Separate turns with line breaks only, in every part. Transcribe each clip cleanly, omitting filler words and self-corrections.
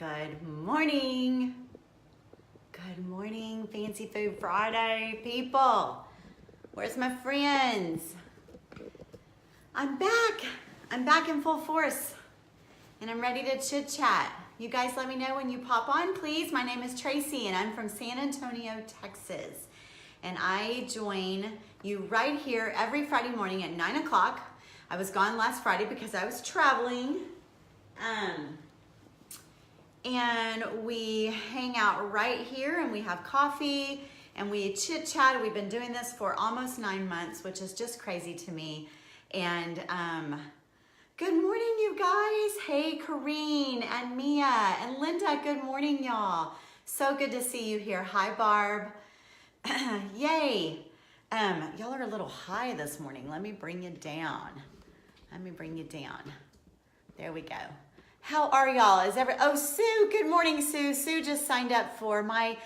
Good morning. Good morning, Fancy Food Friday people. Where's my friends? I'm back. I'm back in full force and I'm ready to chit chat. You guys let me know when you pop on, please. My name is Tracey and I'm from San Antonio, Texas. And I join you right here every Friday morning at 9 o'clock. I was gone last Friday because I was traveling. And we hang out right here and we have coffee and we chit chat. We've been doing this for almost 9 months, which is just crazy to me. And good morning, you guys. Hey, Corrine and Mia and Linda, good morning, y'all. So good to see you here. Hi, Barb. Yay. Y'all are a little high this morning. Let me bring you down. Let me bring you down. There we go. How are y'all? Oh, Sue, good morning, Sue. Sue just signed up for my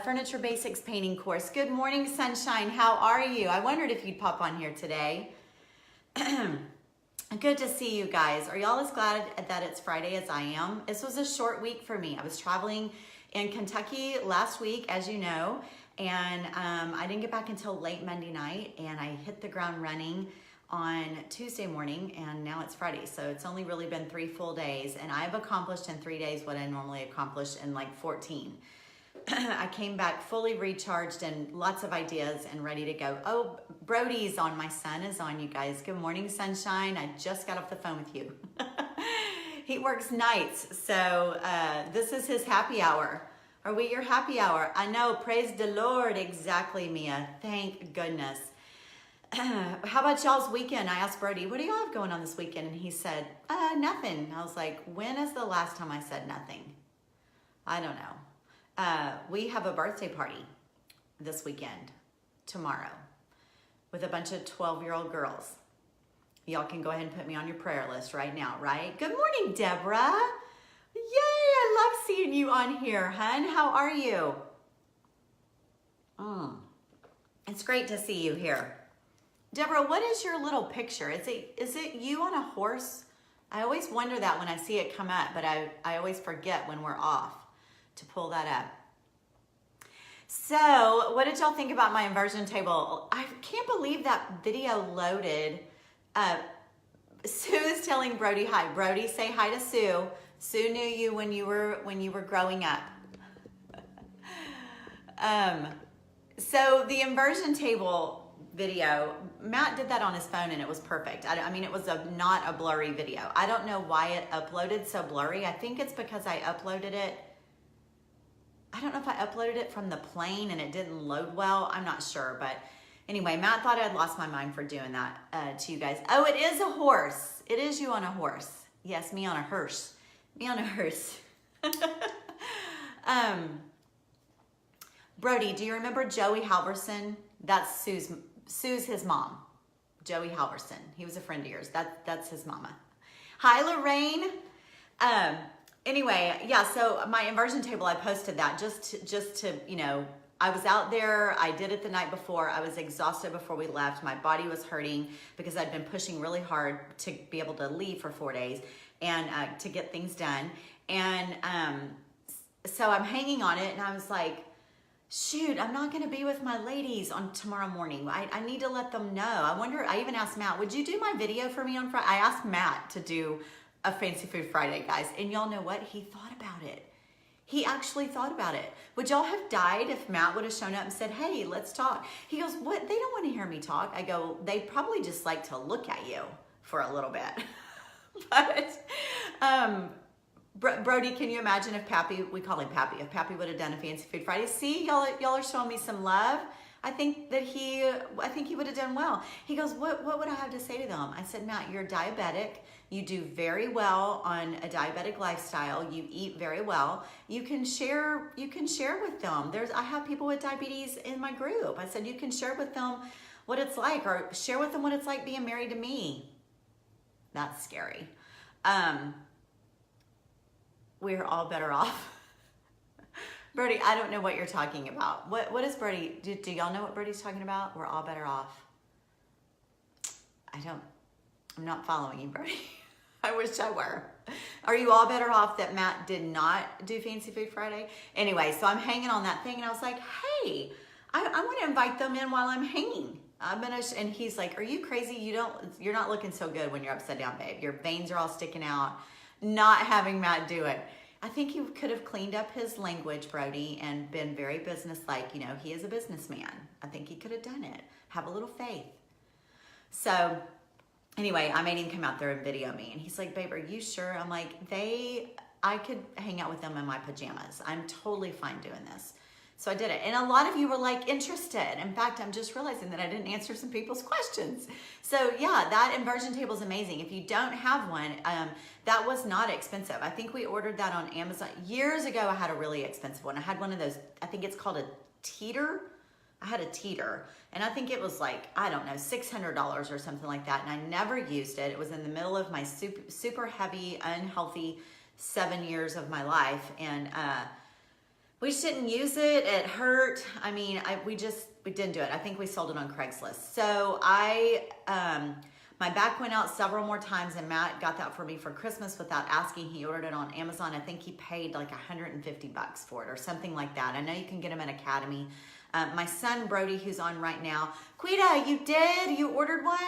Furniture Basics painting course. Good morning, Sunshine. How are you? I wondered if you'd pop on here today. Good to see you guys. Are y'all as glad that it's Friday as I am? This was a short week for me. I was traveling in Kentucky last week, as you know, and I didn't get back until late Monday night, and I hit the ground running on Tuesday morning, and now it's Friday, so it's only really been 3 full days, and I've accomplished in 3 days what I normally accomplish in like 14. I came back fully recharged and lots of ideas and ready to go. Oh, Brody's on. My son is on, you guys. Good morning, Sunshine. I just got off the phone with you. He works nights, so this is his happy hour. Are we your happy hour? I know, praise the Lord. Exactly, Mia. Thank goodness. How about y'all's weekend? I asked Brody, what do y'all have going on this weekend? And he said, nothing. I was like, when is the last time I said nothing? I don't know. We have a birthday party this weekend, tomorrow, with a bunch of 12-year-old girls. Y'all can go ahead and put me on your prayer list right now, right? Good morning, Deborah. Yay, I love seeing you on here, hun. How are you? It's great to see you here. Deborah, what is your little picture? Is it you on a horse? I always wonder that when I see it come up, but I always forget when we're off to pull that up. So, what did y'all think about my inversion table? I can't believe that video loaded. Sue is telling Brody hi. Brody, say hi to Sue. Sue knew you when you were growing up. So the inversion table video, Matt did that on his phone and it was perfect. I mean, it was not a blurry video. I don't know why it uploaded so blurry. I think it's because I uploaded it. I don't know if I uploaded it from the plane and it didn't load well. I'm not sure, but anyway, Matt thought I'd lost my mind for doing that to you guys. Oh, it is a horse. It is you on a horse. Yes, me on a hearse. Me on a hearse. Brody, do you remember Joey Halverson? That's Sue's his mom, Joey Halverson. He was a friend of yours. That's his mama. Hi, Lorraine. Anyway, yeah, so my inversion table, I posted that just to, you know, I was out there. I did it the night before. I was exhausted before we left. My body was hurting because I'd been pushing really hard to be able to leave for 4 days and to get things done. And so I'm hanging on it and I was like, shoot, I'm not going to be with my ladies on tomorrow morning. I need to let them know. I wonder, I even asked Matt, would you do my video for me on Friday? I asked Matt to do a Fancy Food Friday, guys. And y'all know what? He thought about it. He actually thought about it. Would y'all have died if Matt would have shown up and said, hey, let's talk? He goes, what? They don't want to hear me talk. I go, they probably just like to look at you for a little bit. But, Brody, can you imagine if Pappy, we call him Pappy, if Pappy would have done a Fancy Food Friday? See, y'all are showing me some love. I think he would have done well. He goes, what would I have to say to them? I said, Matt, you're diabetic. You do very well on a diabetic lifestyle. You eat very well. You can share with them. I have people with diabetes in my group. I said, you can share with them what it's like, or share with them what it's like being married to me. That's scary. We're all better off. Brody, I don't know what you're talking about. What is Brody? Do y'all know what Brody's talking about? We're all better off. I'm not following you, Brody. I wish I were. Are you all better off that Matt did not do Fancy Food Friday? Anyway, so I'm hanging on that thing and I was like, hey, I want to invite them in while I'm hanging. And he's like, are you crazy? You're not looking so good when you're upside down, babe. Your veins are all sticking out. Not having Matt do it. I think he could have cleaned up his language, Brody, and been very businesslike. You know, he is a businessman. I think he could have done it. Have a little faith. So anyway, I made him come out there and video me. And he's like, babe, are you sure? I'm like, I could hang out with them in my pajamas. I'm totally fine doing this. So I did it. And a lot of you were like interested. In fact, I'm just realizing that I didn't answer some people's questions. So yeah, that inversion table is amazing. If you don't have one, that was not expensive. I think we ordered that on Amazon. Years ago, I had a really expensive one. I had one of those, I think it's called a teeter. I had a teeter. And I think it was like, I don't know, $600 or something like that. And I never used it. It was in the middle of my super heavy, unhealthy 7 years of my life. And we just didn't use it. It hurt. I mean, we didn't do it. I think we sold it on Craigslist. So my back went out several more times and Matt got that for me for Christmas without asking. He ordered it on Amazon. I think he paid like $150 for it or something like that. I know you can get them at Academy. My son, Brody, who's on right now. Quita, you did? You ordered one?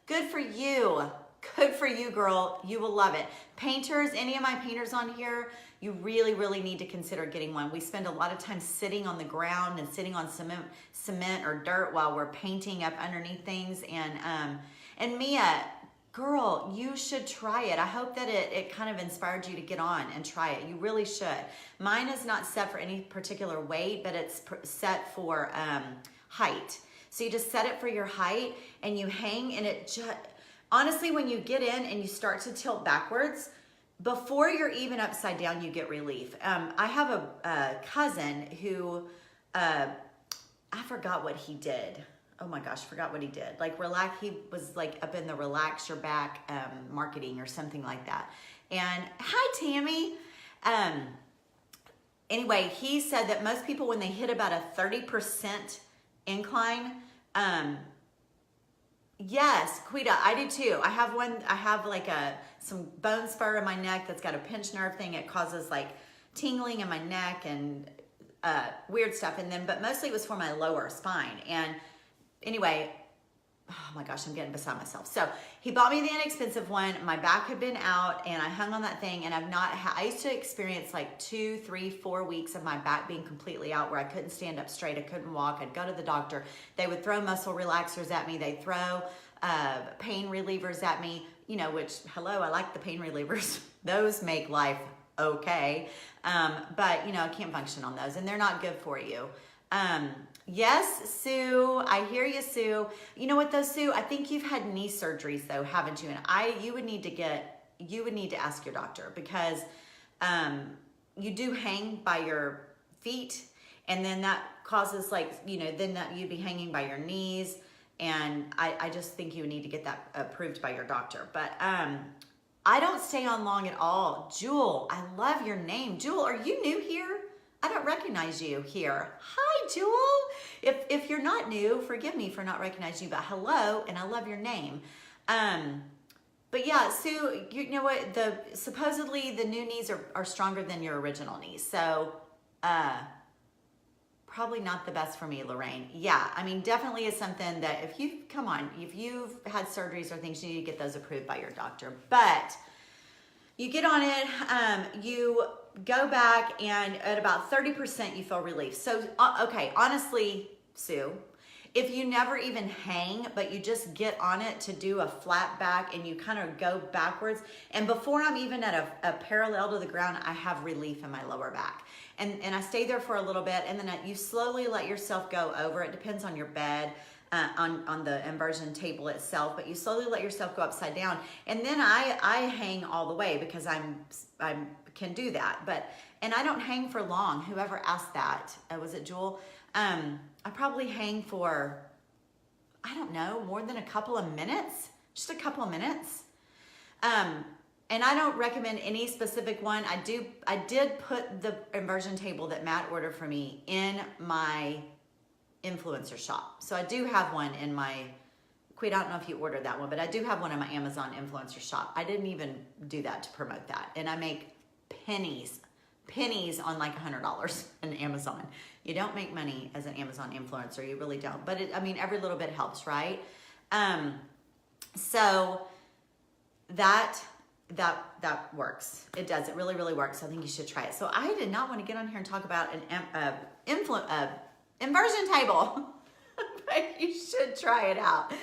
Good for you. Good for you, girl. You will love it. Painters, any of my painters on here, you really, really need to consider getting one. We spend a lot of time sitting on the ground and sitting on cement or dirt while we're painting up underneath things. And Mia, girl, you should try it. I hope that it kind of inspired you to get on and try it. You really should. Mine is not set for any particular weight, but it's set for height. So you just set it for your height and you hang, and it just, honestly, when you get in and you start to tilt backwards, before you're even upside down, you get relief. I have a cousin who, I forgot what he did. Oh my gosh, forgot what he did. Like he was like up in the relax your back marketing or something like that. And hi, Tammy. Anyway, he said that most people, when they hit about a 30% incline, yes, Quita, I do too. I have like some bone spur in my neck that's got a pinched nerve thing. It causes like tingling in my neck and weird stuff. But mostly it was for my lower spine. And anyway, oh my gosh, I'm getting beside myself. So he bought me the inexpensive one. My back had been out and I hung on that thing, and I used to experience like 2, 3, 4 weeks of my back being completely out where I couldn't stand up straight. I couldn't walk. I'd go to the doctor. They would throw muscle relaxers at me. They'd throw pain relievers at me, you know, which, hello, I like the pain relievers. Those make life okay. But you know, I can't function on those and they're not good for you. Yes, Sue, I hear you, Sue. You know what though, Sue? I think you've had knee surgeries though, haven't you? And you would need to ask your doctor, because you do hang by your feet, and then that causes like, you know, then that you'd be hanging by your knees. And I just think you would need to get that approved by your doctor. But I don't stay on long at all. Jewel, I love your name. Jewel, are you new here? I don't recognize you here. Hi, Jewel. If you're not new, forgive me for not recognizing you, but hello, and I love your name. But yeah, Sue, you know what? Supposedly the new knees are stronger than your original knees. So probably not the best for me, Lorraine. Yeah, I mean, definitely is something that if you've had surgeries or things, you need to get those approved by your doctor. But you get on it, you go back, and at about 30% you feel relief. So, okay, honestly, Sue, if you never even hang, but you just get on it to do a flat back and you kind of go backwards, and before I'm even at a parallel to the ground, I have relief in my lower back. And I stay there for a little bit, and then you slowly let yourself go over. It depends on your bed, on the inversion table itself, but you slowly let yourself go upside down. And then I hang all the way because I can do that. And I don't hang for long. Whoever asked that, was it Jewel? I probably hang for, I don't know, more than a couple of minutes, just a couple of minutes. And I don't recommend any specific one. I did put the inversion table that Matt ordered for me in my influencer shop. So I do have one in my Queen, I don't know if you ordered that one, but I do have one in my Amazon influencer shop. I didn't even do that to promote that. And I make pennies on like $100 in Amazon. You don't make money as an Amazon influencer. You really don't. But I mean, every little bit helps, right? So that works. It does. It really, really works. I think you should try it. So I did not want to get on here and talk about an inversion table, but you should try it out.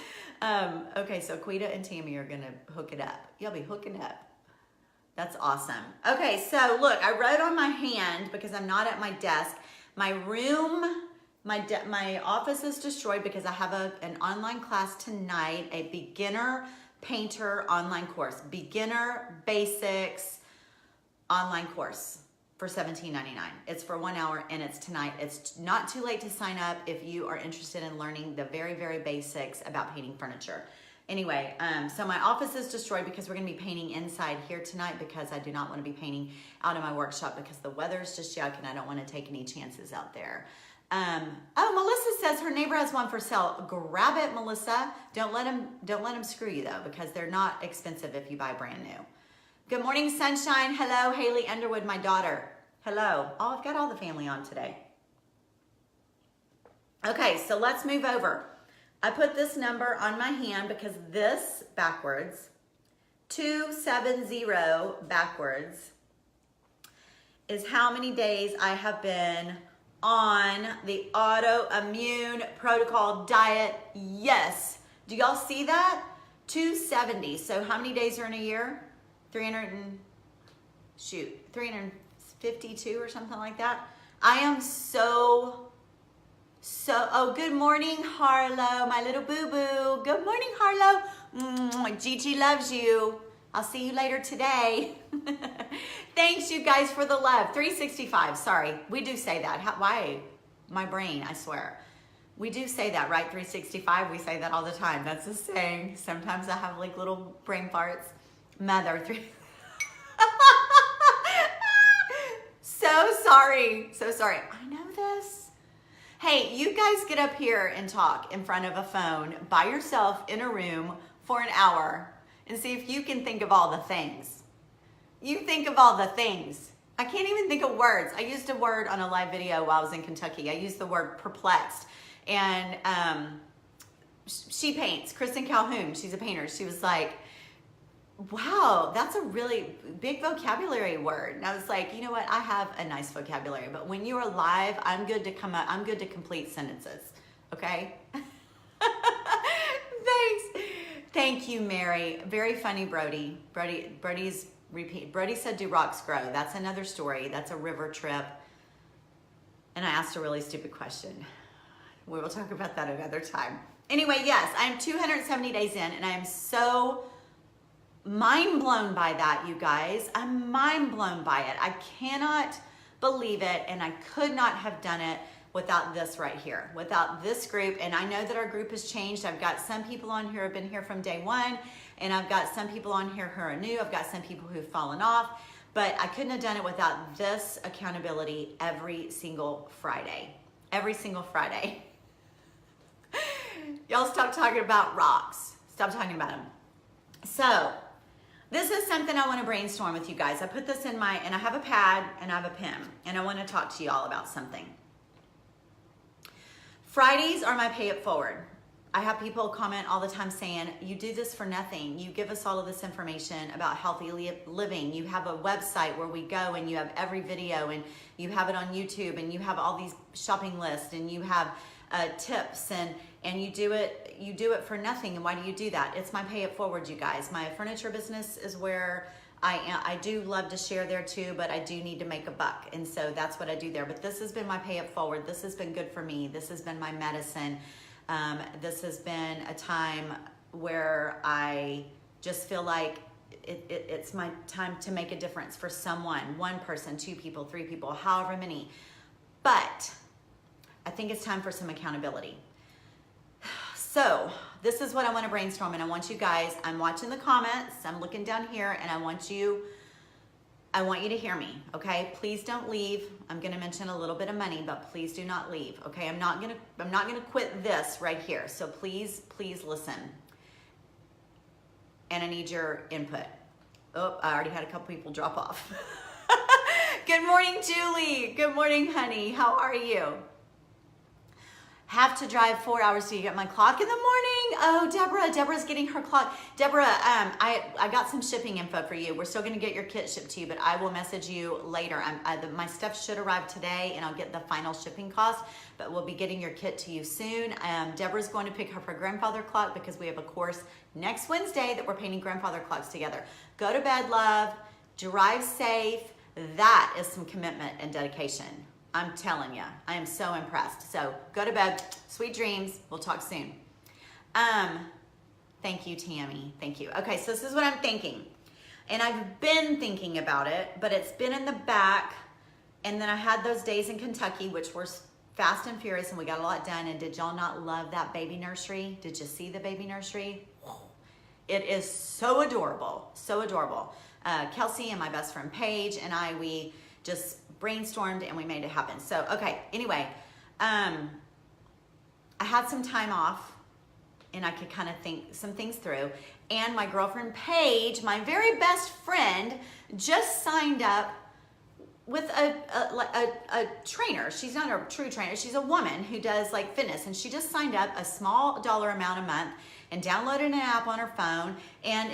Okay, so Quita and Tammy are going to hook it up. You'll be hooking up. That's awesome. Okay, so look, I wrote on my hand because I'm not at my desk. My room, my office is destroyed because I have an online class tonight, a beginner painter online course, beginner basics online course for $17.99. It's for 1 hour and it's tonight. It's not too late to sign up if you are interested in learning the very, very basics about painting furniture. Anyway, so my office is destroyed because we're gonna be painting inside here tonight because I do not wanna be painting out in my workshop because the weather's just yuck and I don't wanna take any chances out there. Oh, Melissa says her neighbor has one for sale. Grab it, Melissa. Don't let them screw you though, because they're not expensive if you buy brand new. Good morning, sunshine. Hello, Haley Underwood, my daughter. Hello. Oh, I've got all the family on today. Okay, so let's move over. I put this number on my hand because this backwards, 270 backwards, is how many days I have been on the autoimmune protocol diet. Yes. Do y'all see that? 270. So how many days are in a year? 352 or something like that. I am so, oh, good morning, Harlow, my little boo-boo. Good morning, Harlow. Gigi loves you. I'll see you later today. Thanks, you guys, for the love. 365, sorry. We do say that. Why? My brain, I swear. We do say that, right? 365, we say that all the time. That's a saying. Sometimes I have like little brain farts. Mother, so sorry. So sorry. I know this. Hey, you guys get up here and talk in front of a phone by yourself in a room for an hour and see if you can think of all the things. You think of all the things. I can't even think of words. I used a word on a live video while I was in Kentucky. I used the word perplexed. And she paints, Kristen Calhoun, she's a painter. She was like, wow, that's a really big vocabulary word. And I was like, you know what? I have a nice vocabulary, but when you are live, I'm good to complete sentences. Okay? Thanks. Thank you, Mary. Very funny, Brody. Brody's repeat. Brody said, do rocks grow? That's another story. That's a river trip. And I asked a really stupid question. We will talk about that another time. Anyway, yes, I'm 270 days in and I am so mind blown by that, you guys. I'm mind blown by it. I cannot believe it, and I could not have done it without this right here, without this group. And I know that our group has changed. I've got some people on here who have been here from day one, and I've got some people on here who are new. I've got some people who've fallen off, but I couldn't have done it without this accountability every single Friday. Every single Friday. Y'all stop talking about rocks. Stop talking about them. So, this is something I want to brainstorm with you guys. I put this in and I have a pad and I have a pen, and I want to talk to you all about something. Fridays are my pay it forward. I have people comment all the time saying, you do this for nothing. You give us all of this information about healthy living. You have a website where we go and you have every video and you have it on YouTube and you have all these shopping lists and you have tips and you do it for nothing. And why do you do that? It's my pay it forward, you guys. My furniture business is where I do love to share there too, but I do need to make a buck. And so that's what I do there. But this has been my pay it forward. This has been good for me. This has been my medicine. This has been a time where I just feel like it's my time to make a difference for someone, one person, two people, three people, however many. But I think it's time for some accountability. So this is what I want to brainstorm, and I want you guys, I'm watching the comments, I'm looking down here, and I want you to hear me, okay? Please don't leave. I'm gonna mention a little bit of money, but please do not leave, okay? I'm not gonna quit this right here, so please listen. and I need your input. Oh, I already had a couple people drop off. Good morning, Julie. Good morning, honey. How are you? Have to drive 4 hours to get my clock in the morning. Oh, Deborah's getting her clock. Deborah, I got some shipping info for you. We're still gonna get your kit shipped to you, but I will message you later. My stuff should arrive today and I'll get the final shipping cost, but we'll be getting your kit to you soon. Deborah's going to pick up her grandfather clock because we have a course next Wednesday that we're painting grandfather clocks together. Go to bed, love. Drive safe. That is some commitment and dedication. I'm telling you, I am so impressed. So go to bed, sweet dreams. We'll talk soon. Thank you, Tammy. Thank you. Okay, so this is what I'm thinking. And I've been thinking about it, but it's been in the back. And then I had those days in Kentucky, which were fast and furious, and we got a lot done. And did y'all not love that baby nursery? Did you see the baby nursery? It is so adorable, so adorable. Kelsey and my best friend Paige and we just brainstormed and we made it happen. So, okay, anyway, I had some time off and I could kind of think some things through. And my girlfriend Paige, my very best friend, just signed up with a trainer. She's not a true trainer. She's a woman who does like fitness, and she just signed up a small dollar amount a month and downloaded an app on her phone and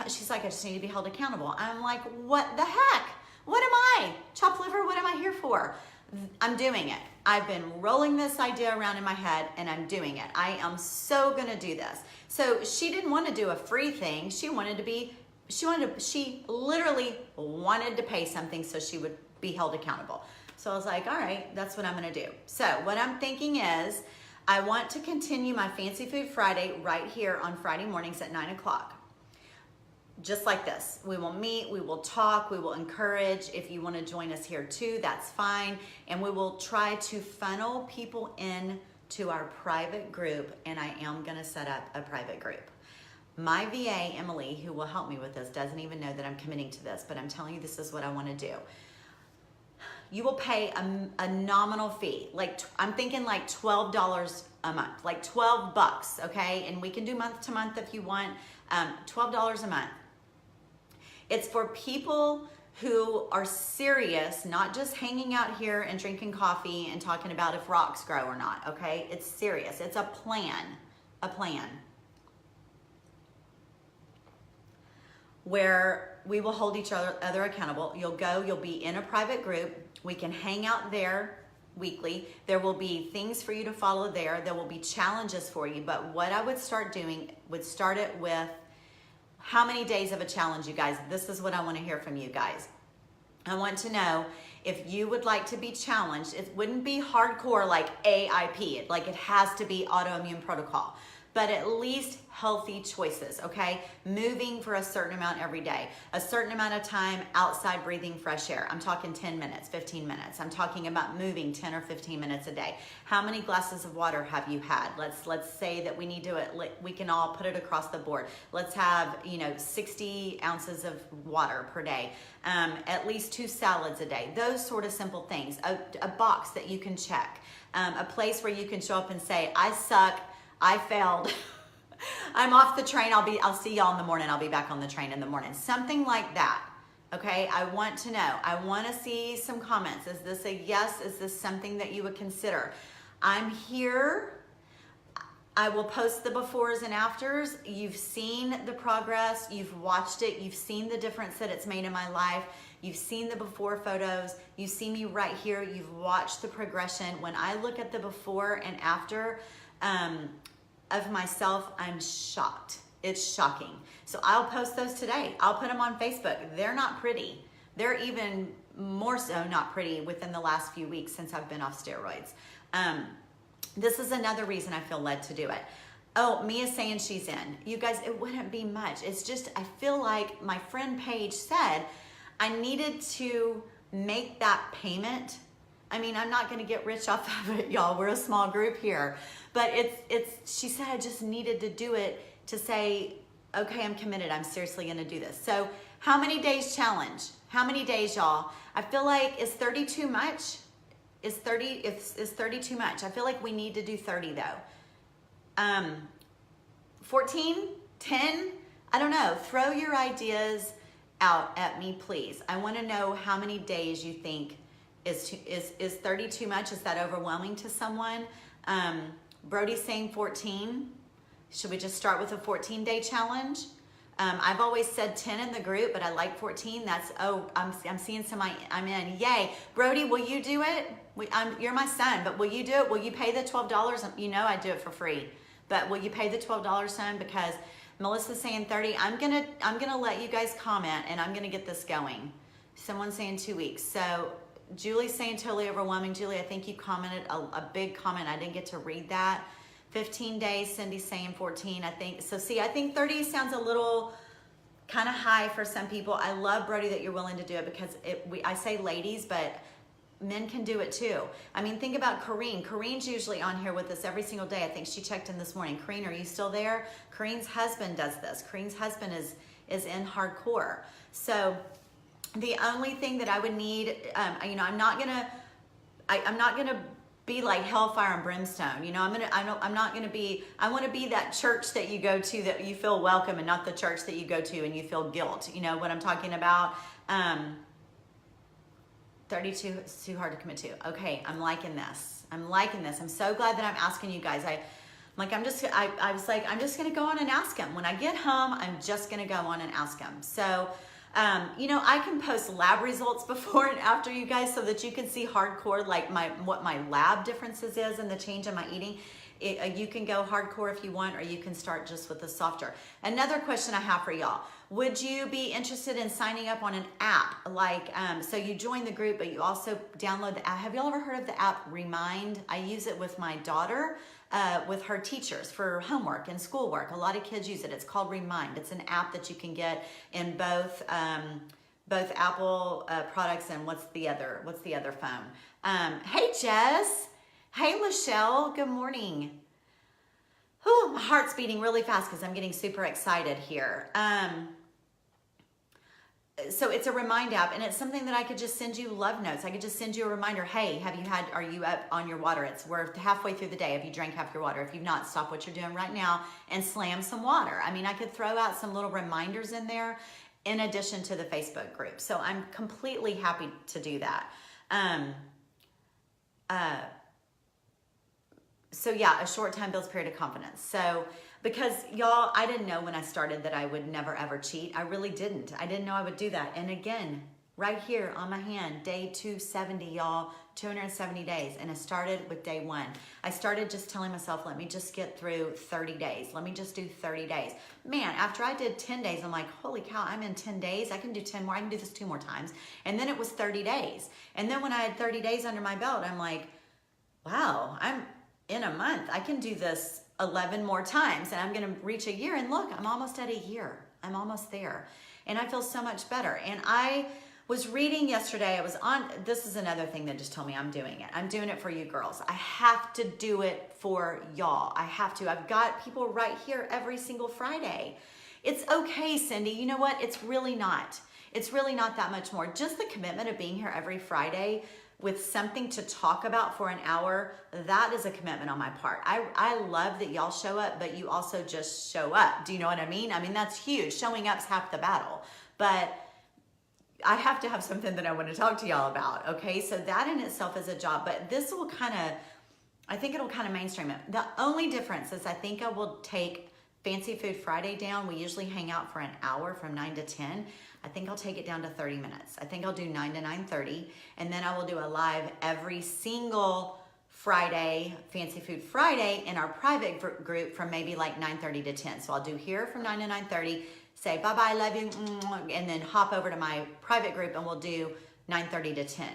she's like, I just need to be held accountable. I'm like, what the heck? What am I? Chopped liver, what am I here for? I'm doing it. I've been rolling this idea around in my head and I'm doing it. I am so gonna do this. So she didn't want to do a free thing. She literally wanted to pay something so she would be held accountable. So I was like, all right, that's what I'm gonna do. So what I'm thinking is, I want to continue my Fancy Food Friday right here on Friday mornings at 9 o'clock. Just like this. We will meet, we will talk, we will encourage. If you want to join us here too, that's fine. And we will try to funnel people in to our private group, and I am going to set up a private group. My VA, Emily, who will help me with this, doesn't even know that I'm committing to this, but I'm telling you this is what I want to do. You will pay a nominal fee. Like I'm thinking like $12 a month, like 12 bucks, okay? And we can do month to month if you want, $12 a month. It's for people who are serious, not just hanging out here and drinking coffee and talking about if rocks grow or not, okay? It's serious. It's a plan, where we will hold each other accountable. You'll be in a private group. We can hang out there weekly. There will be things for you to follow there. There will be challenges for you. But what I would start doing would start it with how many days of a challenge, you guys. This is what I want to hear from you guys. I want to know if you would like to be challenged. It wouldn't be hardcore like AIP, like it has to be autoimmune protocol, but at least healthy choices, okay? Moving for a certain amount every day, a certain amount of time outside breathing fresh air. I'm talking 10 minutes, 15 minutes. I'm talking about moving 10 or 15 minutes a day. How many glasses of water have you had? Let's say that we need to, we can all put it across the board. Let's have, 60 ounces of water per day, at least 2 salads a day. Those sort of simple things, a box that you can check, a place where you can show up and say, I suck, I failed. I'm off the train. I'll see y'all in the morning. I'll be back on the train in the morning. Something like that. Okay. I want to know. I want to see some comments. Is this a yes? Is this something that you would consider? I'm here. I will post the befores and afters. You've seen the progress. You've watched it. You've seen the difference that it's made in my life. You've seen the before photos. You see me right here. You've watched the progression. When I look at the before and after, of myself, I'm shocked. It's shocking. So I'll post those today. I'll put them on Facebook. They're not pretty. They're even more so not pretty within the last few weeks since I've been off steroids. This is another reason I feel led to do it. Oh, Mia's saying she's in. You guys, it wouldn't be much. It's just, I feel like my friend Paige said I needed to make that payment. I mean, I'm not going to get rich off of it, y'all. We're a small group here. But she said I just needed to do it to say, okay, I'm committed. I'm seriously going to do this. So how many days challenge? How many days, y'all? I feel like, is 30 too much? Is 30 too much? I feel like we need to do 30 though. 14, 10, I don't know, throw your ideas out at me, please. I want to know how many days you think is 30 too much? Is that overwhelming to someone? Brody's saying 14. Should we just start with a 14-day challenge? I've always said 10 in the group, but I like 14. That's, oh, I'm seeing I'm in. Yay. Brody, will you do it? You're my son, but will you do it? Will you pay the $12? You know I do it for free, but will you pay the $12, son? Because Melissa's saying 30. I'm gonna let you guys comment, and I'm gonna get this going. Someone's saying 2 weeks. So Julie's saying totally overwhelming. Julie, I think you commented a big comment. I didn't get to read that. 15 days, Cindy's saying 14, I think. So see, I think 30 sounds a little kind of high for some people. I love, Brody, that you're willing to do it, because I say ladies, but men can do it too. I mean, think about Corrine. Corrine's usually on here with us every single day. I think she checked in this morning. Corrine, are you still there? Corrine's husband does this. Corrine's husband is in hardcore. So the only thing that I would need, you know, I'm not gonna be like hellfire and brimstone. You know, I want to be that church that you go to that you feel welcome, and not the church that you go to and you feel guilt. You know what I'm talking about? 32 is too hard to commit to. Okay, I'm liking this. I'm liking this. I'm so glad that I'm asking you guys. I was like, I'm just gonna go on and ask him. When I get home, I'm just gonna go on and ask him. So, you know, I can post lab results before and after, you guys, so that you can see hardcore, like what my lab differences is and the change in my eating. You can go hardcore if you want, or you can start just with the softer. Another question I have for y'all. Would you be interested in signing up on an app? Like, so you join the group, but you also download the app. Have y'all ever heard of the app Remind? I use it with my daughter, with her teachers for homework and schoolwork. A lot of kids use it. It's called Remind. It's an app that you can get in both Apple products and what's the other phone? Hey, Jess. Hey, Michelle. Good morning. Whew, my heart's beating really fast because I'm getting super excited here. So it's a Remind app, and it's something that I could just send you love notes. I could just send you a reminder. Hey, are you up on your water? We're halfway through the day. Have you drank half your water? If you've not, stop what you're doing right now and slam some water. I mean, I could throw out some little reminders in there in addition to the Facebook group. So I'm completely happy to do that. So yeah, a short time builds period of confidence. So, because y'all, I didn't know when I started that I would never ever cheat. I really didn't. I didn't know I would do that. And again, right here on my hand, day 270, y'all, 270 days. And I started with day 1. I started just telling myself, let me just get through 30 days. Let me just do 30 days. Man, after I did 10 days, I'm like, holy cow, I'm in 10 days. I can do 10 more. I can do this 2 more times. And then it was 30 days. And then when I had 30 days under my belt, I'm like, wow, I'm in a month. I can do this 11 more times, and I'm going to reach a year. And look, I'm almost at a year. I'm almost there. And I feel so much better. And I was reading yesterday. This is another thing that just told me I'm doing it. I'm doing it for you girls. I have to do it for y'all. I have to. I've got people right here every single Friday. It's okay, Cindy. You know what? It's really not. It's really not that much more. Just the commitment of being here every Friday with something to talk about for an hour, that is a commitment on my part. I love that y'all show up, but you also just show up. Do you know what I mean? I mean, that's huge. Showing up's half the battle. But I have to have something that I want to talk to y'all about, okay? So that in itself is a job, but this will I think it'll kind of mainstream it. The only difference is I think I will take Fancy Food Friday down. We usually hang out for an hour from 9 to 10. I think I'll take it down to 30 minutes. I think I'll do 9 to 9:30, and then I will do a live every single Friday, Fancy Food Friday, in our private group from maybe like 9:30 to 10. So I'll do here from 9 to 9:30, say bye-bye, love you, and then hop over to my private group and we'll do 9:30 to 10.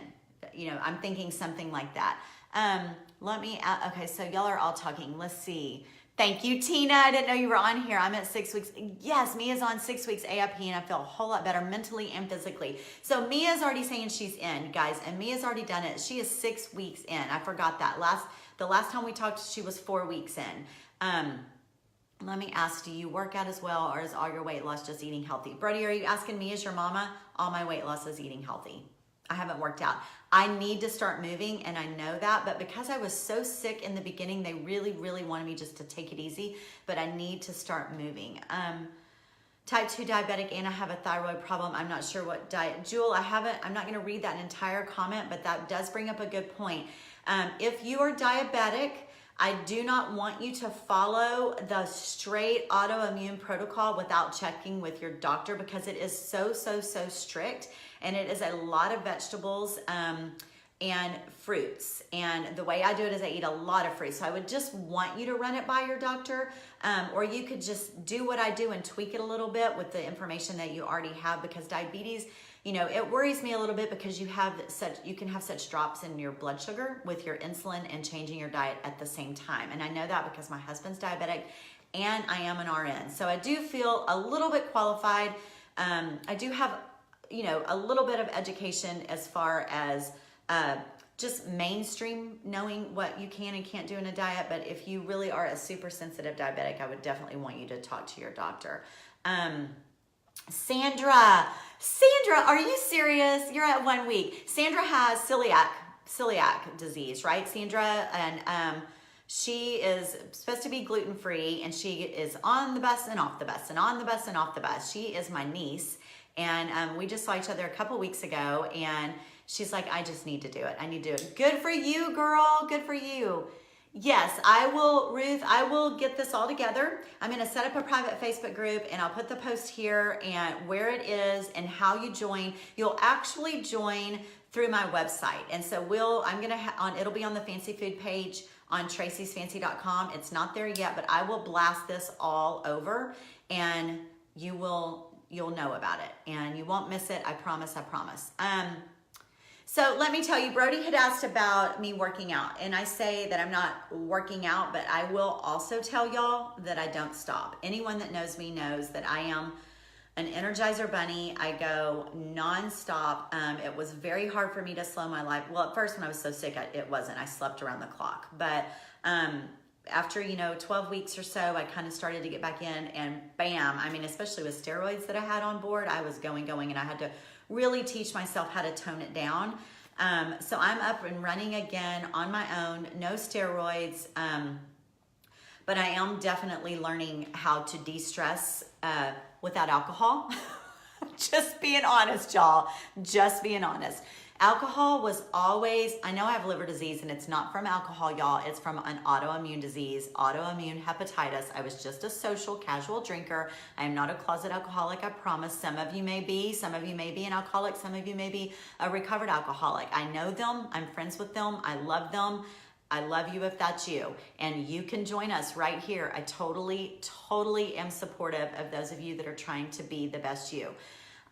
You know, I'm thinking something like that. Okay, so y'all are all talking. Let's see. Thank you, Tina. I didn't know you were on here. I'm at 6 weeks. Yes, Mia's on 6 weeks AIP, and I feel a whole lot better mentally and physically. So Mia's already saying she's in, guys, and Mia's already done it. She is 6 weeks in. I forgot that. The last time we talked, she was 4 weeks in. Let me ask, do you work out as well, or is all your weight loss just eating healthy? Brody, are you asking me as your mama? All my weight loss is eating healthy. I haven't worked out. I need to start moving, and I know that, but because I was so sick in the beginning, they really, really wanted me just to take it easy, but I need to start moving. type 2 diabetic and I have a thyroid problem. I'm not sure what diet. Jewel, I'm not gonna read that entire comment, but that does bring up a good point. If you are diabetic, I do not want you to follow the straight autoimmune protocol without checking with your doctor, because it is so strict, and it is a lot of vegetables and fruits. And the way I do it is I eat a lot of fruits. So I would just want you to run it by your doctor, or you could just do what I do and tweak it a little bit with the information that you already have, because diabetes, you know, it worries me a little bit because you can have such drops in your blood sugar with your insulin and changing your diet at the same time. And I know that because my husband's diabetic and I am an RN. So I do feel a little bit qualified. I do have, you know, a little bit of education as far as just mainstream knowing what you can and can't do in a diet. But if you really are a super sensitive diabetic, I would definitely want you to talk to your doctor. Sandra, are you serious? You're at 1 week. Sandra has celiac disease, right, Sandra? And she is supposed to be gluten-free, and she is on the bus and off the bus and on the bus and off the bus. She is my niece, and we just saw each other a couple weeks ago, and she's like, I just need to do it. I need to do it. Good for you, girl. Good for you. Yes, I will, Ruth, I will get this all together. I'm going to set up a private Facebook group, and I'll put the post here and where it is and how you join. You'll actually join through my website. And so it'll be on the Fancy Food page on traceysfancy.com. It's not there yet, but I will blast this all over, and you'll know about it, and you won't miss it. I promise. So let me tell you, Brody had asked about me working out, and I say that I'm not working out, but I will also tell y'all that I don't stop. Anyone that knows me knows that I am an Energizer bunny. I go nonstop. It was very hard for me to slow my life. Well, at first when I was so sick, it wasn't. I slept around the clock. But after, 12 weeks or so, I kind of started to get back in, and bam, I mean, especially with steroids that I had on board, I was going, and I had to really teach myself how to tone it down. So I'm up and running again on my own, no steroids, but I am definitely learning how to de-stress without alcohol. Just being honest, y'all, just being honest. Alcohol was always, I know I have liver disease, and it's not from alcohol, y'all. It's from an autoimmune disease, autoimmune hepatitis. I was just a social, casual drinker. I am not a closet alcoholic, I promise. Some of you may be. Some of you may be an alcoholic. Some of you may be a recovered alcoholic. I know them. I'm friends with them. I love them. I love you if that's you. And you can join us right here. I totally am supportive of those of you that are trying to be the best you.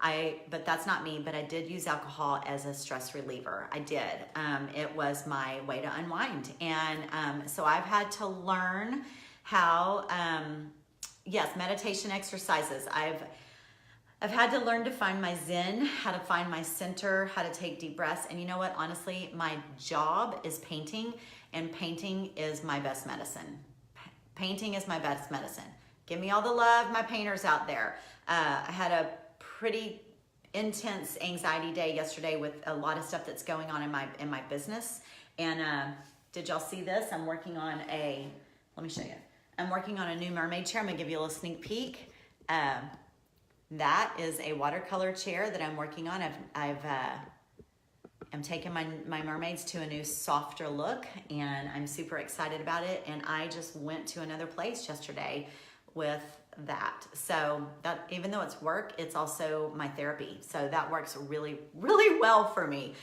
But that's not me, but I did use alcohol as a stress reliever. I did. It was my way to unwind. And so I've had to learn how, meditation exercises. I've had to learn to find my zen, how to find my center, how to take deep breaths. And you know what? Honestly, my job is painting, and painting is my best medicine. Painting is my best medicine. Give me all the love, my painters out there. I had a pretty intense anxiety day yesterday with a lot of stuff that's going on in my business. And did y'all see this? I'm working on let me show you. I'm working on a new mermaid chair. I'm gonna give you a little sneak peek. That is a watercolor chair that I'm working on. I'm taking my mermaids to a new softer look, and I'm super excited about it. And I just went to another place yesterday with that. So that, even though it's work, it's also my therapy. So that works really well for me.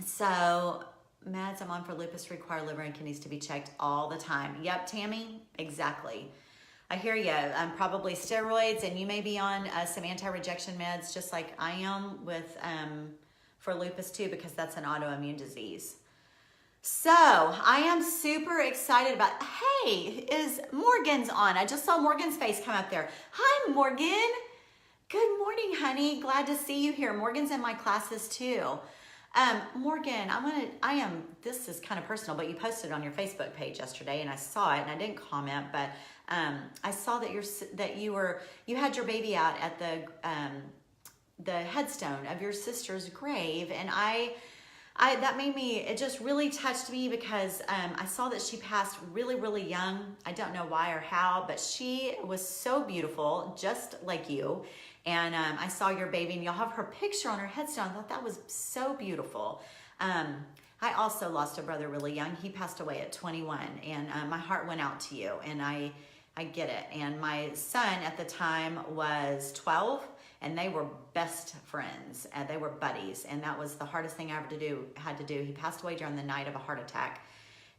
So meds I'm on for lupus require liver and kidneys to be checked all the time. Yep, Tammy, exactly. I hear you. Probably steroids, and you may be on some anti-rejection meds, just like I am with for lupus too, because that's an autoimmune disease. So I am super excited about, hey, is Morgan's on? I just saw Morgan's face come up there. Hi, Morgan. Good morning, honey. Glad to see you here. Morgan's in my classes too. Morgan, this is kind of personal, but you posted on your Facebook page yesterday, and I saw it, and I didn't comment, but I saw that you had your baby out at the headstone of your sister's grave, and I that made me, it just really touched me because I saw that she passed really, really young. I don't know why or how, but she was so beautiful, just like you. And I saw your baby, and you'll have her picture on her headstone. I thought that was so beautiful. I also lost a brother really young. He passed away at 21, and my heart went out to you, and I get it. And my son at the time was 12, and they were best friends. They were buddies, and that was the hardest thing I ever had to do. He passed away during the night of a heart attack,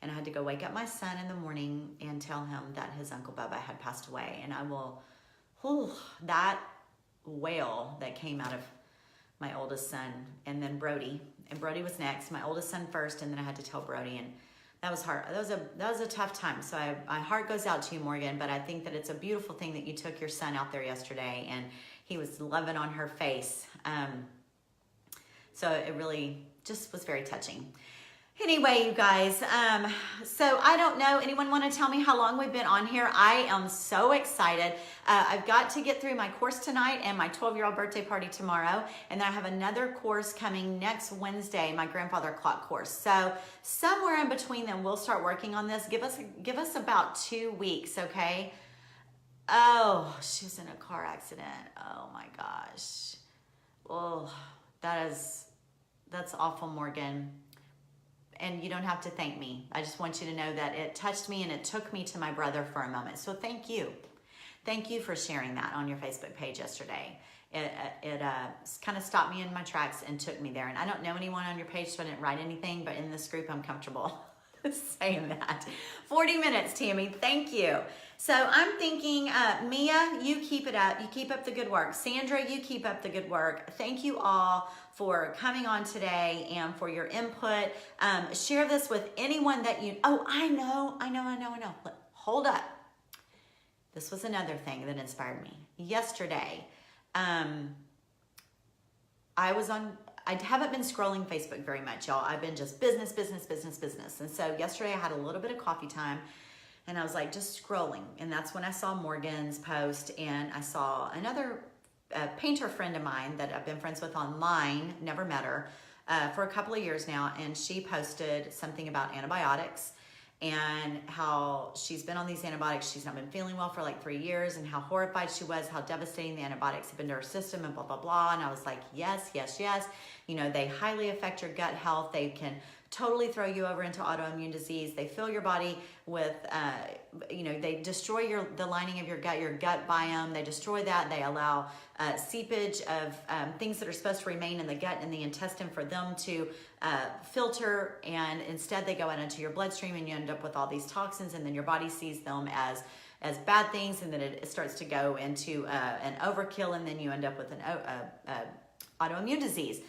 and I had to go wake up my son in the morning and tell him that his Uncle Bubba had passed away. And I will, that wail that came out of my oldest son, and then Brody. And Brody was next, my oldest son first, and then I had to tell Brody, and that was hard. That was a tough time. So my heart goes out to you, Morgan, but I think that it's a beautiful thing that you took your son out there yesterday, and he was loving on her face. So it really just was very touching. Anyway, you guys, so I don't know, anyone want to tell me how long we've been on here? I am so excited. I've got to get through my course tonight and my 12-year-old birthday party tomorrow. And then I have another course coming next Wednesday, my grandfather clock course. So somewhere in between them, we'll start working on this. Give us about 2 weeks, okay? Oh, she was in a car accident. Oh my gosh. Oh, that's awful, Morgan. And you don't have to thank me. I just want you to know that it touched me and it took me to my brother for a moment. So thank you. Thank you for sharing that on your Facebook page yesterday. It kind of stopped me in my tracks and took me there. And I don't know anyone on your page, so I didn't write anything, but in this group, I'm comfortable saying that. 40 minutes, Tammy. Thank you. So I'm thinking, Mia, you keep it up. You keep up the good work. Sandra, you keep up the good work. Thank you all for coming on today and for your input. Share this with anyone that you, oh, I know. Look, hold up. This was another thing that inspired me. Yesterday, I haven't been scrolling Facebook very much, y'all. I've been just business. And so yesterday I had a little bit of coffee time, and I was like just scrolling. And that's when I saw Morgan's post, and I saw another painter friend of mine that I've been friends with online, never met her, for a couple of years now. And she posted something about antibiotics and how she's been on these antibiotics. She's not been feeling well for like 3 years, and how horrified she was, how devastating the antibiotics have been to her system, and blah, blah, blah. And I was like, yes. You know, they highly affect your gut health. They can totally throw you over into autoimmune disease. They fill your body with, they destroy the lining of your gut biome. They destroy that. They allow seepage of things that are supposed to remain in the gut and the intestine for them to filter, and instead they go out into your bloodstream, and you end up with all these toxins, and then your body sees them as bad things, and then it starts to go into an overkill, and then you end up with an autoimmune disease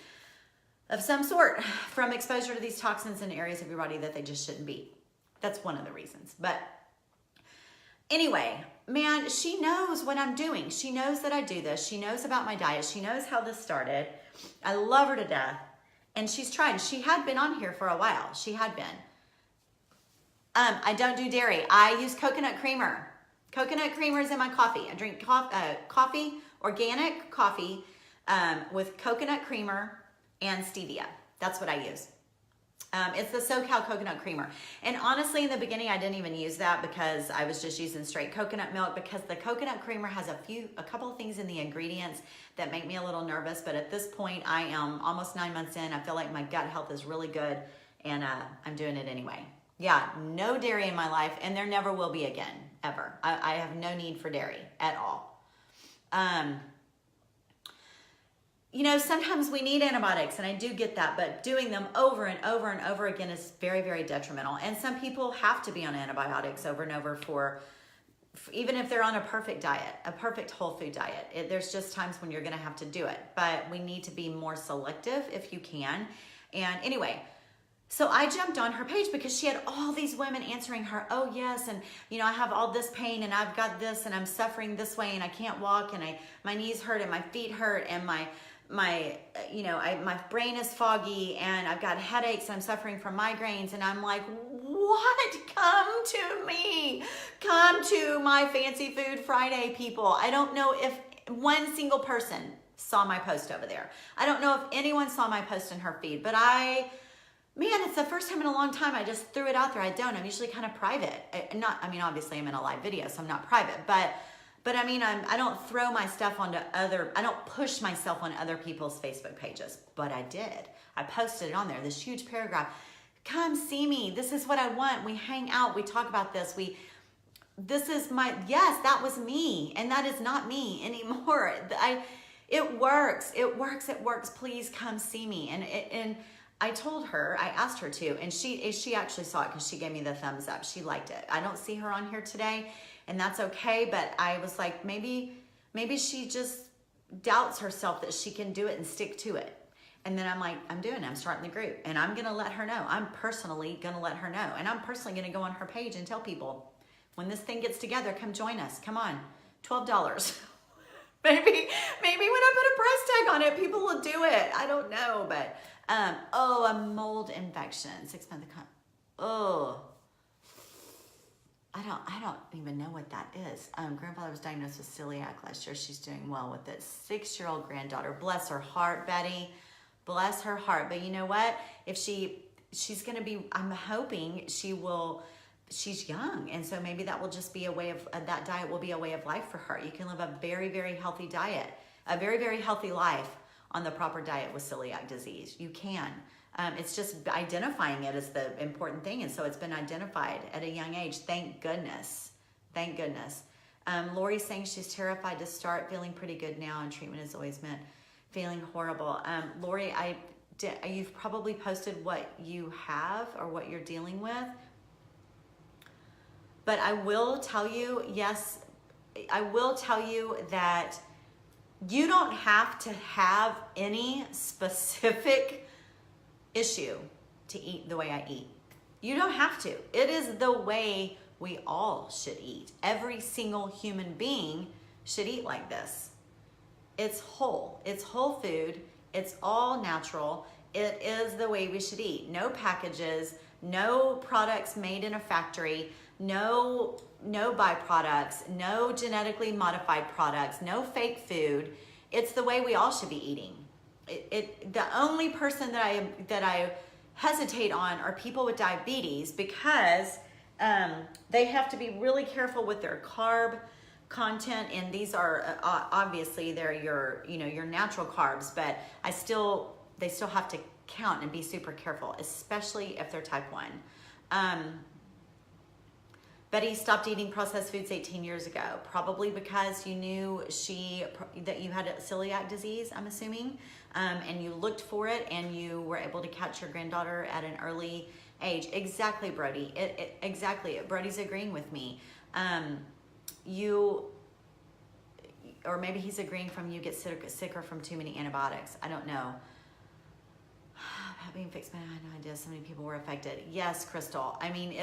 of some sort from exposure to these toxins in areas of your body that they just shouldn't be. That's one of the reasons. But anyway, man, she knows what I'm doing. She knows that I do this. She knows about my diet. She knows how this started. I love her to death. And she's tried. She had been on here for a while. She had been. I don't do dairy. I use coconut creamer. Coconut creamer is in my coffee. I drink coffee, organic coffee with coconut creamer and stevia. That's what I use. It's the SoCal coconut creamer. And honestly, in the beginning, I didn't even use that because I was just using straight coconut milk, because the coconut creamer has a couple of things in the ingredients that make me a little nervous. But at this point, I am almost 9 months in. I feel like my gut health is really good, and I'm doing it anyway. Yeah, no dairy in my life, and there never will be again, ever. I have no need for dairy at all. You know, sometimes we need antibiotics, and I do get that, but doing them over and over and over again is very, very detrimental. And some people have to be on antibiotics over and over for even if they're on a perfect diet, a perfect whole food diet. There's just times when you're going to have to do it, but we need to be more selective if you can. And anyway, so I jumped on her page because she had all these women answering her, oh yes, and you know, I have all this pain, and I've got this, and I'm suffering this way, and I can't walk, and my knees hurt, and my feet hurt, and my brain is foggy, and I've got headaches, and I'm suffering from migraines. And I'm like, what? Come to me. Come to my Fancy Food Friday, people. I don't know if one single person saw my post over there. I don't know if anyone saw my post in her feed, but I Man, it's the first time in a long time I just threw it out there. I don't. I'm usually kind of private. Obviously I'm in a live video, so I'm not private, but I mean, I don't throw my stuff onto I don't push myself on other people's Facebook pages, but I did. I posted it on there, this huge paragraph. Come see me. This is what I want. We hang out. We talk about this. Yes, that was me. And that is not me anymore. It works. It works. It works. Please come see me. And I told her, I asked her to, and she actually saw it because she gave me the thumbs up. She liked it. I don't see her on here today, and that's okay. But I was like, maybe she just doubts herself that she can do it and stick to it. And then I'm like, I'm starting the group, and I'm going to let her know. I'm personally going to let her know. And I'm personally going to go on her page and tell people, when this thing gets together, come join us. Come on, $12. maybe when I put a price tag on it, people will do it. I don't know, but, a mold infection, 6 months. I don't even know what that is. Grandfather was diagnosed with celiac last year. She's doing well with it. 6-year-old granddaughter. Bless her heart, Betty. Bless her heart. But you know what? If she's going to be, I'm hoping she's young. And so maybe that will just be that diet will be a way of life for her. You can live a very, very healthy diet, a very, very healthy life on the proper diet with celiac disease. You can. It's just identifying it as the important thing. And so it's been identified at a young age. Thank goodness. Thank goodness. Lori's saying she's terrified to start, feeling pretty good now, and treatment has always meant feeling horrible. Lori, you've probably posted what you have or what you're dealing with. But I will tell you, yes, I will tell you that you don't have to have any specific issue to eat the way I eat. You don't have to. It is the way we all should eat. Every single human being should eat like this. It's whole. It's whole food. It's all natural. It is the way we should eat. No packages, no products made in a factory, no byproducts, no genetically modified products, no fake food. It's the way we all should be eating. The only person that I hesitate on are people with diabetes, because they have to be really careful with their carb content, and these are obviously they're your natural carbs, but they still have to count and be super careful, especially if they're type 1. Betty stopped eating processed foods 18 years ago, probably because you knew that you had a celiac disease, I'm assuming, and you looked for it, and you were able to catch your granddaughter at an early age. Exactly, Brody. Exactly. Brody's agreeing with me. Or maybe he's agreeing from you get sicker from too many antibiotics. I don't know. Being fixed, I had no idea so many people were affected. Yes, Crystal. I mean,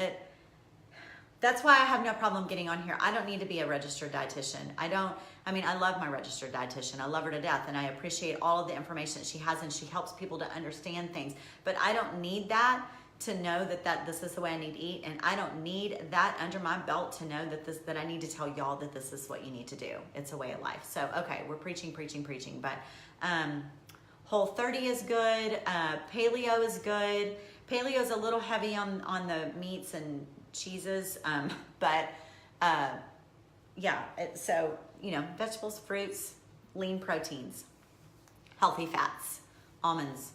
that's why I have no problem getting on here. I don't need to be a registered dietitian. I love my registered dietitian. I love her to death, and I appreciate all of the information that she has, and she helps people to understand things. But I don't need that to know that this is the way I need to eat, and I don't need that under my belt to know that I need to tell y'all that this is what you need to do. It's a way of life. So, okay, we're preaching, but Whole30 is good. Paleo is good. Paleo is a little heavy on the meats and cheeses, but vegetables, fruits, lean proteins, healthy fats, almonds,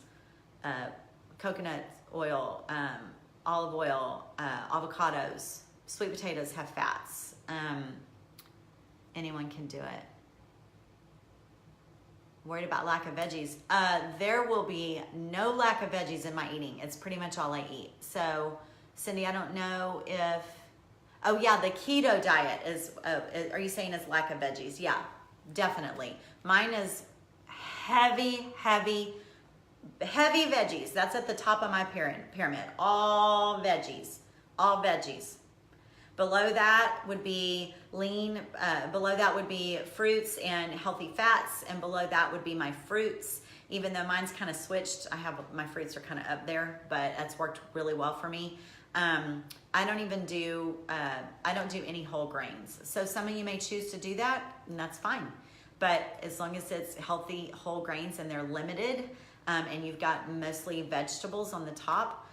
coconut oil, olive oil, avocados, sweet potatoes have fats. Anyone can do it. Worried about lack of veggies. There will be no lack of veggies in my eating. It's pretty much all I eat. So, Cindy, I don't know if, the keto diet is, are you saying is lack of veggies? Yeah, definitely. Mine is heavy veggies. That's at the top of my pyramid. All veggies. Below that would be lean. Below that would be fruits and healthy fats. And below that would be my fruits. Even though mine's kind of switched, my fruits are kind of up there, but that's worked really well for me. I don't do any whole grains. So some of you may choose to do that, and that's fine. But as long as it's healthy whole grains and they're limited, and you've got mostly vegetables on the top,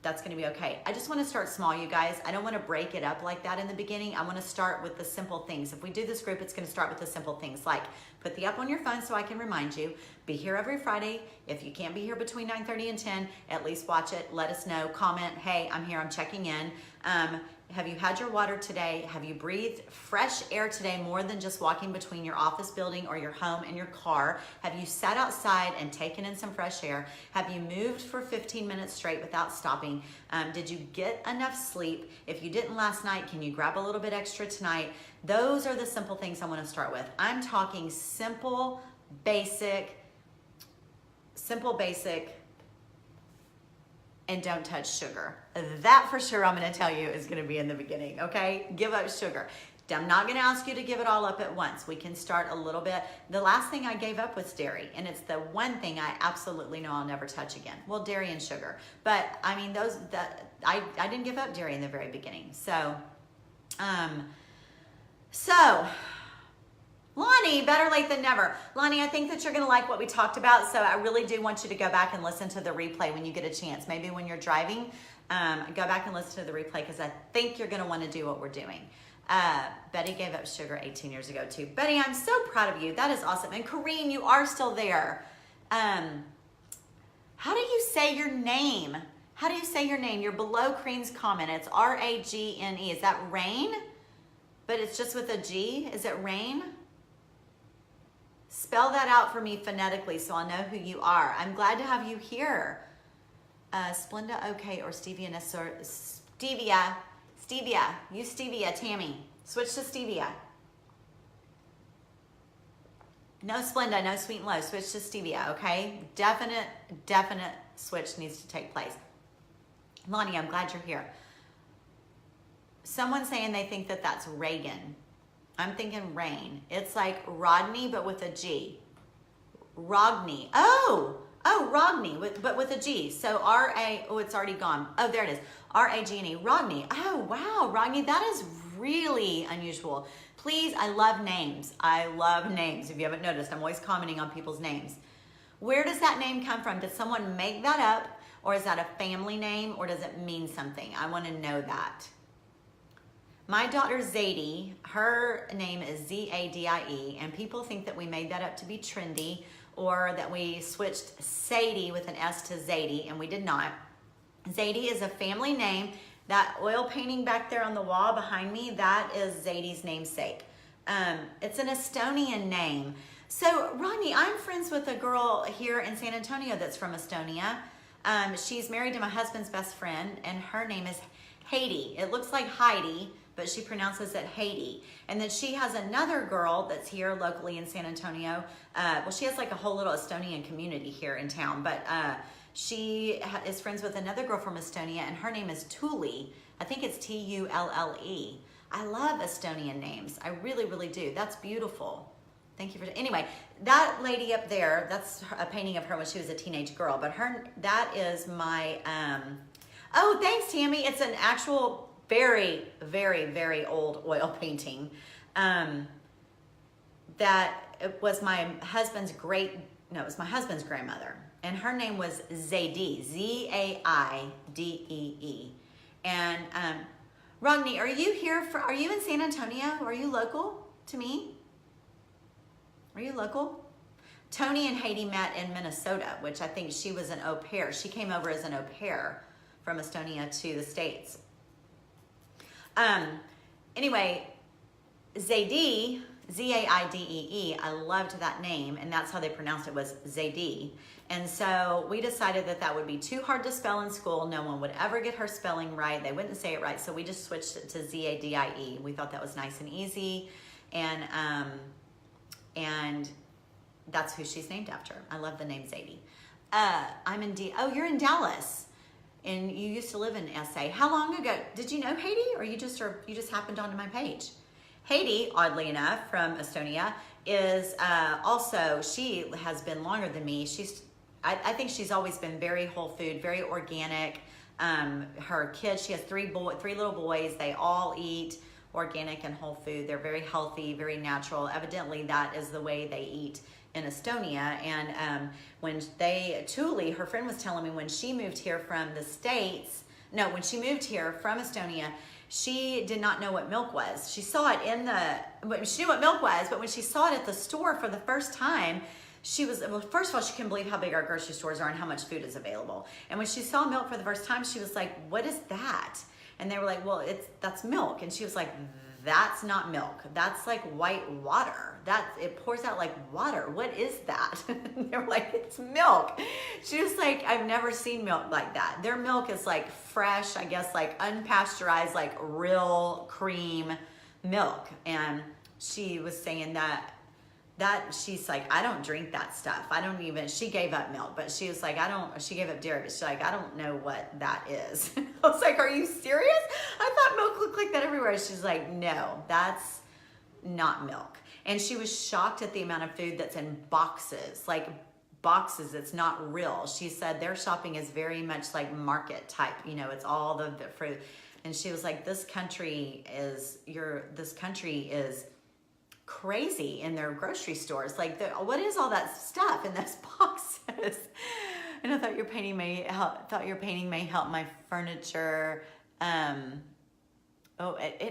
that's gonna be okay. I just wanna start small, you guys. I don't wanna break it up like that in the beginning. I wanna start with the simple things. If we do this group, it's gonna start with the simple things, like put the app on your phone so I can remind you. Be here every Friday. If you can't be here between 9:30 and 10, at least watch it. Let us know, comment, hey, I'm here, I'm checking in. Have you had your water today? Have you breathed fresh air today more than just walking between your office building or your home and your car? Have you sat outside and taken in some fresh air? Have you moved for 15 minutes straight without stopping? Did you get enough sleep? If you didn't last night, can you grab a little bit extra tonight? Those are the simple things I want to start with. I'm talking simple, basic, and don't touch sugar. That for sure I'm gonna tell you is gonna be in the beginning, okay? Give up sugar. I'm not gonna ask you to give it all up at once. We can start a little bit. The last thing I gave up was dairy, and it's the one thing I absolutely know I'll never touch again. Well, dairy and sugar. But I mean, I didn't give up dairy in the very beginning. So, Lonnie, better late than never. Lonnie, I think that you're gonna like what we talked about, so I really do want you to go back and listen to the replay when you get a chance. Maybe when you're driving, go back and listen to the replay because I think you're gonna wanna do what we're doing. Betty gave up sugar 18 years ago too. Betty, I'm so proud of you. That is awesome. And Corrine, you are still there. How do you say your name? How do you say your name? You're below Corrine's comment. It's R-A-G-N-E. Is that Rain? But it's just with a G. Is it Rain? Spell that out for me phonetically so I'll know who you are. I'm glad to have you here. Splenda, okay, or Stevia, Stevia, use Stevia, Tammy. Switch to Stevia. No Splenda, no Sweet and Low, switch to Stevia, okay? Definite switch needs to take place. Lonnie, I'm glad you're here. Someone's saying they think that that's Reagan. I'm thinking Rain. It's like Rodney, but with a G. Rogney. Oh, Rogney, but with a G. So it's already gone. Oh, there it is. R-A-G-N-E, Rogney. Oh, wow, Rogney, that is really unusual. Please, I love names. I love names. If you haven't noticed, I'm always commenting on people's names. Where does that name come from? Did someone make that up? Or is that a family name? Or does it mean something? I want to know that. My daughter Zadie, her name is Z-A-D-I-E, and people think that we made that up to be trendy or that we switched Sadie with an S to Zadie, and we did not. Zadie is a family name. That oil painting back there on the wall behind me, that is Zadie's namesake. It's an Estonian name. So Rodney, I'm friends with a girl here in San Antonio that's from Estonia. She's married to my husband's best friend, and her name is Haiti. It looks like Heidi, but she pronounces it Haiti. And then she has another girl that's here locally in San Antonio. Well, she has like a whole little Estonian community here in town, but she is friends with another girl from Estonia, and her name is Tuli. I think it's T-U-L-L-E. I love Estonian names. I really, really do. That's beautiful. Thank you for, anyway, that lady up there, that's a painting of her when she was a teenage girl, but that is my, oh, thanks, Tammy. It's an actual very, very, very old oil painting. That it was my husband's grandmother, and her name was Zaidee, Z-A-I-D-E-E. And Ragni, are you here are you in San Antonio? Are you local to me? Are you local? Tony and Haiti met in Minnesota, which I think she was an au pair. She came over as an au pair from Estonia to the States. Anyway, Zaidee, Z-A-I-D-E-E, I loved that name, and that's how they pronounced it, was Zaidee. And so we decided that that would be too hard to spell in school. No one would ever get her spelling right. They wouldn't say it right, so we just switched it to Z-A-D-I-E. We thought that was nice and easy, and that's who she's named after. I love the name Zadie. Oh, you're in Dallas, and you used to live in SA. How long ago? Did you know Haiti, or you just happened onto my page? Haiti, oddly enough, from Estonia, is also, she has been longer than me. I think she's always been very whole food, very organic. Her kids, she has three little boys. They all eat organic and whole food. They're very healthy, very natural. Evidently, that is the way they eat in Estonia. And when Tuli, her friend was telling me when she moved here from the States, no, when she moved here from Estonia, she did not know what milk was. She saw it she knew what milk was, but when she saw it at the store for the first time, well, first of all, she couldn't believe how big our grocery stores are and how much food is available. And when she saw milk for the first time, she was like, what is that? And they were like, well, that's milk. And she was like, that's not milk. That's like white water. It pours out like water. What is that? And they were like, it's milk. She was like, I've never seen milk like that. Their milk is like fresh, I guess, like unpasteurized, like real cream milk. And she was saying that she's like, I don't drink that stuff. She gave up milk, but she was like, she gave up dairy, but she's like, I don't know what that is. I was like, are you serious? I thought milk looked like that everywhere. She's like, no, that's not milk. And she was shocked at the amount of food that's in boxes, like boxes. It's not real. She said their shopping is very much like market type. It's all the fruit. And she was like, this country is crazy in their grocery stores. Like, what is all that stuff in those boxes? And I thought your painting may help my furniture. It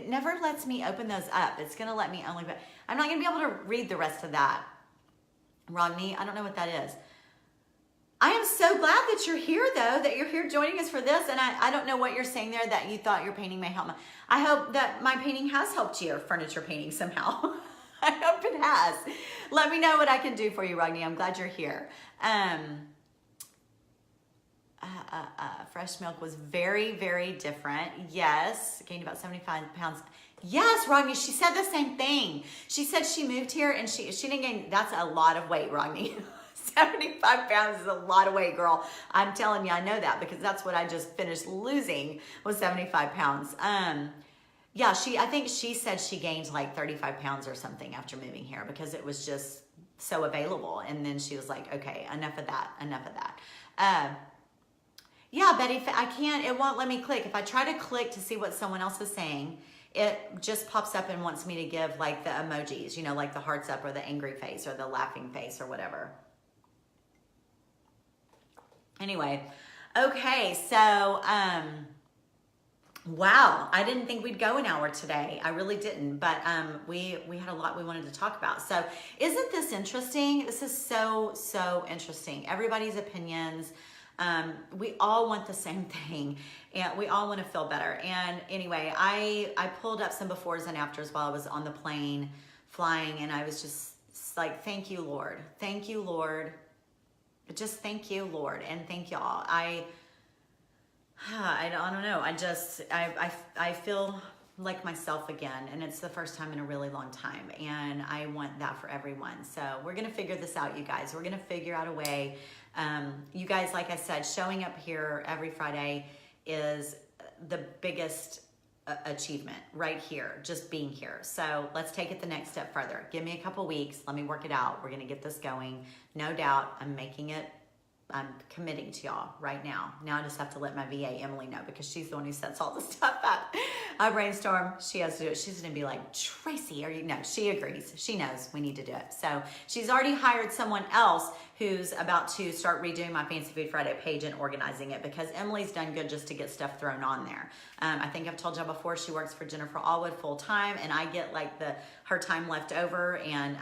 never lets me open those up. It's gonna let me only, but I'm not gonna be able to read the rest of that. Rogni, I don't know what that is. I am so glad that you're here, though, that you're here joining us for this. And I don't know what you're saying there, that you thought your painting may help. I hope that my painting has helped your furniture painting somehow. I hope it has. Let me know what I can do for you, Ragni. I'm glad you're here. Fresh milk was very, very different. Yes, gained about 75 pounds. Yes, Ragni, she said the same thing. She said she moved here and she didn't gain, that's a lot of weight, Ragni. 75 pounds is a lot of weight, girl. I'm telling you, I know that because that's what I just finished losing, was 75 pounds. Yeah, I think she said she gained like 35 pounds or something after moving here because it was just so available. And then she was like, okay, enough of that. Yeah, Betty, it won't let me click. If I try to click to see what someone else is saying, it just pops up and wants me to give like the emojis, like the hearts up or the angry face or the laughing face or whatever. Anyway, okay, so, wow, I didn't think we'd go an hour today. I really didn't, but we had a lot we wanted to talk about. So isn't this interesting? This is so interesting. Everybody's opinions. We all want the same thing and we all want to feel better. And anyway, I pulled up some befores and afters while I was on the plane flying, and I was just like, thank you, Lord. Thank you, Lord. Just thank you, Lord, and thank y'all. I don't know. I feel like myself again, and it's the first time in a really long time, and I want that for everyone. So we're gonna figure this out, you guys. We're gonna figure out a way. You guys, like I said, showing up here every Friday is the biggest achievement right here, just being here. So let's take it the next step further. Give me a couple weeks. Let me work it out. We're going to get this going. No doubt. I'm committing to y'all right now. Now I just have to let my VA, Emily, know because she's the one who sets all the stuff up. I brainstorm. She has to do it. She's going to be like, Tracy, no, she agrees. She knows we need to do it. So she's already hired someone else who's about to start redoing my Fancy Food Friday page and organizing it because Emily's done good just to get stuff thrown on there. I think I've told y'all before, she works for Jennifer Allwood full time, and I get like her time left over, and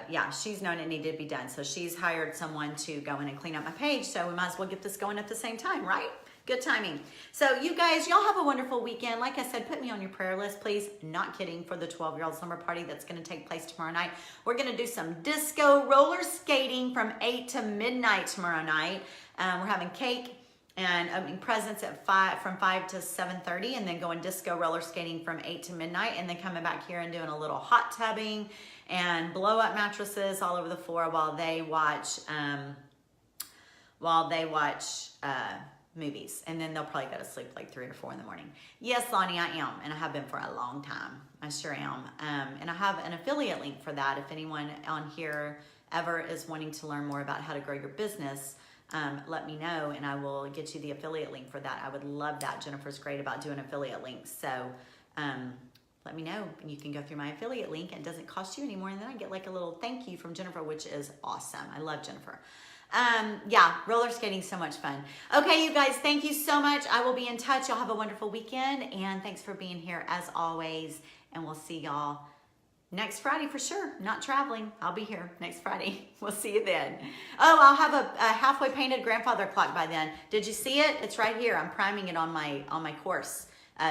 yeah, she's known it needed to be done. So she's hired someone to go in and clean up my page. So we might as well get this going at the same time, right? Good timing. So you guys, y'all have a wonderful weekend. Like I said, put me on your prayer list, please. Not kidding, for the 12-year-old summer party that's going to take place tomorrow night. We're going to do some disco roller skating from 8 to midnight tomorrow night. We're having cake and opening presents at from 5 to 7:30, and then going disco roller skating from 8 to midnight, and then coming back here and doing a little hot tubbing and blow up mattresses all over the floor while they watch movies, and then they'll probably go to sleep like 3 or 4 in the morning. Yes, Lonnie, I am, and I have been for a long time. I sure am. And I have an affiliate link for that. If anyone on here ever is wanting to learn more about how to grow your business, let me know and I will get you the affiliate link for that. I would love that. Jennifer's great about doing affiliate links. So let me know. You can go through my affiliate link and it doesn't cost you anymore. And then I get like a little thank you from Jennifer, which is awesome. I love Jennifer. Yeah, roller skating, so much fun. Okay, you guys, thank you so much. I will be in touch. Y'all have a wonderful weekend. And thanks for being here as always. And we'll see y'all next Friday for sure. Not traveling. I'll be here next Friday. We'll see you then. Oh, I'll have a halfway painted grandfather clock by then. Did you see it? It's right here. I'm priming it on my course.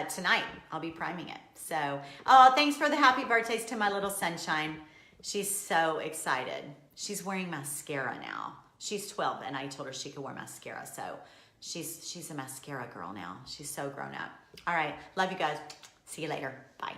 Tonight, I'll be priming it. So, oh, thanks for the happy birthdays to my little sunshine. She's so excited. She's wearing mascara now. She's 12 and I told her she could wear mascara. So she's a mascara girl now. She's so grown up. All right. Love you guys. See you later. Bye.